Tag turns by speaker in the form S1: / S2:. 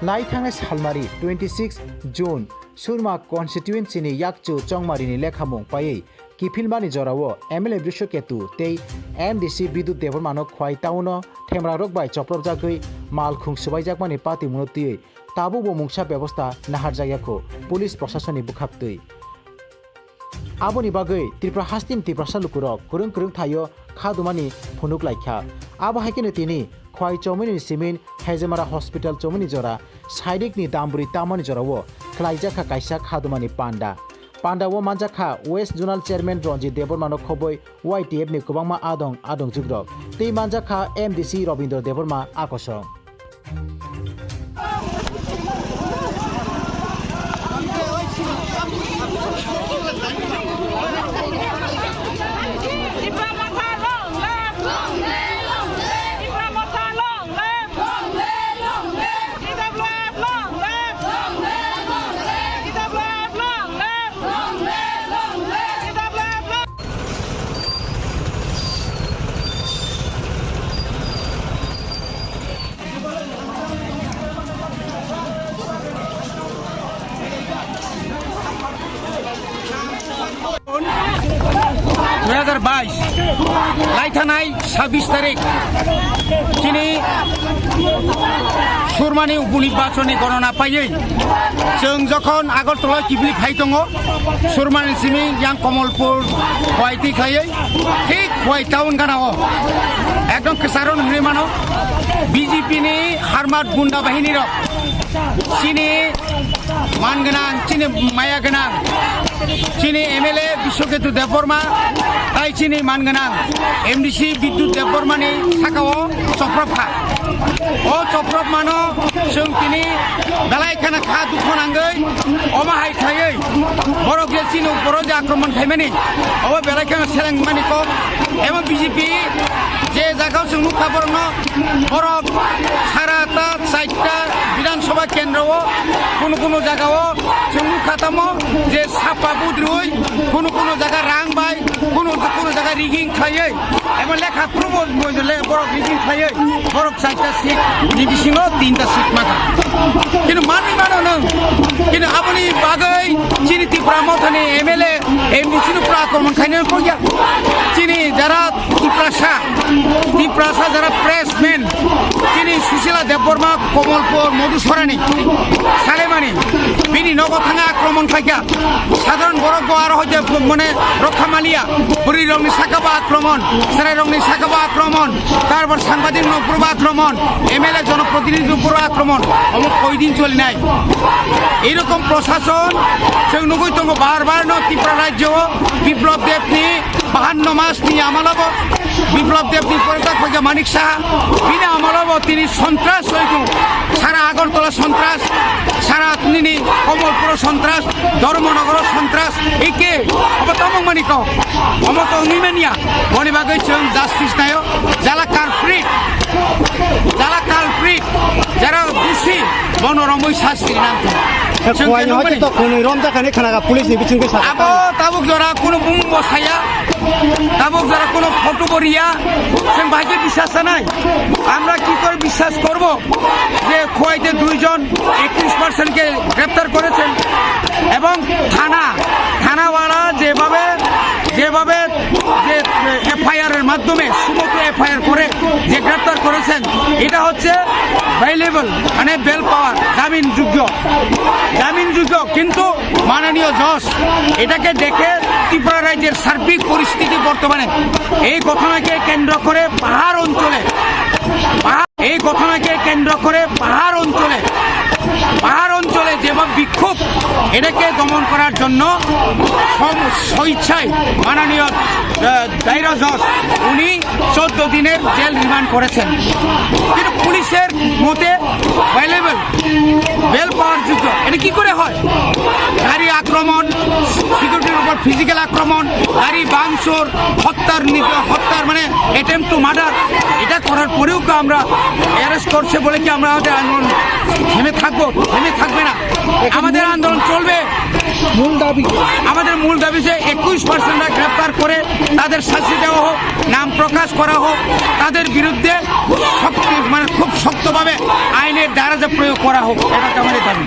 S1: नायथांनाय सालमारि 26 जून सुरमा कन्स्टिट्युएन्सिनि याकचु चंमारिनि लेखामुं पायै किफिलमानि जरावो MLA Brishketu तै MDC बिद्युत देबरमानो खवाइ टाउनो थेमरा रकबाय चप्रबजागै मालखुं सुबायजाकमानि पाति मुनतियै ताबुबो मुंसा व्यवस्था नाहारजायाखौ पुलिस प्रशासननि बुखाबतै आबोनि बागै त्रिपुरा हास्तिम त्रिपुरा सालुकुरक कुरुं कुरुं थायो खादुमानि फुनुक लाइखा आबो हाइकेनो तिनि खवाइ चौमिनि सिमिन हेजेमारा हस्पिटाल चौमिनि जरा साइडिकनि दामबुरि तामानि जरावो खलाइजाखा काइसा खादुमानि पान्डावो मानजाखा वेस्ट जोनाल चेयरमैन रंजित देबरमानो खबै YTF नि गोबांमा आदं जुग्रक तै मानजाखा MDC रविन्द्र देबरमा आकर्षक
S2: लाइथानाय 26 तारिख दिनै सुरमानि उपनिर्बाचननि गणना पायै जों जखन आगरतला किबलि फाइ दङ सुरमानि सिमी यां कमलपुर खवाइति खायै ठीक खवाइ टाउन गानाव एकदम केसारन हरिमानो BJP नि हारमात गुन्डा बाहिनी रक चिनि मानगोनां चिनि माया गोनां चिनि MLA बिश्वकेतु देबबर्मा ताई चिनि मानगोनां MDC बिद्युत देबबर्मानि साखाव चप्रबखा ओ चप्रब मानो जों तिनि दालायखाना खा दुखनांगै अमाहाय थायै बरक जेसिनो बरज आक्रमण थाइमानि अबा बेलायखाना सेलें मानिको एवं BJP जे जागाव जों नुखाबरनो बरक साराता साइटता विधानसभा केन्द्रव कोनो जागाव जों नुखातामो जे सापा बुद्रुय कोनो जागा रां बाय कोनो जागा रिगिं खायै एवं लेखा प्रमोद बयले बरक रिगिं खायै बरक साइटता सीट निबिसिङो 3टा सीट माखा किन्तु मानि मानो नों किन्तु आबोनि बागै चिनि त्रिपुरा मथानि MLA MDC नु आक्रमण खायनो गया चिनि जारा त्रिपुरासा जारा प्रेसमेन चिनि सुशीला देबबर्मा कमलपुर मधुसरानी सालेमानि बिनि नगद थाङा आक्रमण खायगा साधारण बरक आरो हयते माने रक्षामालिया बुरि रंनि साकाबा आक्रमण सेराय रंनि साकाबा आक्रमण तारपर साংবাদিক नपुर आक्रमण MLA जनप्रतिनिधि উপর आक्रमण अमुक कयदिन चलिनाय एरकम प्रशासन जों नुगै दङ बार त्रिपुरा राज्यआव बिप्लब देबनि 52 मासनि आमालाबो बिप्लब देबनि परेटाक फैगा मानिक साहा बिनि आमालाबो तिनि सन्त्रास हयगौ सारा आगरतला सन्त्रास सारा तिनि कमलपुर सन्त्रास धर्मनगर सन्त्रास एके अब तमंग मानिको अमत निमेनिया बनि बागै जों जास्टिस नायो जाला कालप्रिट যারা দোষী বনরমই শাস্তি নামতে
S3: खवाइ हयतो तो कोनो रमजाखानि खानागा पुलिसनि बिथिंखै साजा
S2: आबो ताबुक जरा कोनो बुं बसाया ताबुक जरा कोनो फटो बरिया जों बाहायके বিশ্বাস নাই আমরা কি করে বিশ্বাস করব যে খোয়াইতে দুইজন 21% কে গ্রেফতার করেছেন এবং থানাওয়ালা যেভাবে যে FIR এর মাধ্যমে সুমতো FIR করে যে গ্রেফতার করেছেন এটা হচ্ছে ভ্যালুয়েবল মানে বেল পাওয়ার জামিনযোগ্য কিন্তু মাননীয় জজ এটাকে দেখে ত্রিপুরা রাজ্যের সার্বিক পরিস্থিতি বর্তমানে এই ঘটনাকে কেন্দ্র করে পাহাড় অঞ্চলে যেভাবে বিক্ষোভ এটাকে দমন করার জন্য স্বেচ্ছায় মাননীয় দায়রা জজ উনি 14 দিনের জেল রিমান্ড করেছেন কিন্তু পুলিশের মতে ভ্যালুয়েবল বেল পাওয়ার যোগ্য এটা কি করে হয় গাড়ি আক্রমণ সিকিউরিটির উপর ফিজিক্যাল আক্রমণ গাড়ি ভাঙচুর হত্যার মানে অ্যাটেম্পট টু মার্ডার এটা করার পরেও আমরা অ্যারেস্ট করছে বলে কি আমরা আমাদের আন্দোলন থেমে থাকবে না আমাদের আন্দোলন চলবে আমাদের মূল দাবি যে 21% গ্রেফতার করে তাদের শাস্তি দেওয়া হোক নাম প্রকাশ করা হোক তাদের বিরুদ্ধে খুব শক্তভাবে আইনের দ্বারা যে প্রয়োগ করা হোক, এটা হচ্ছে আমাদের দাবি।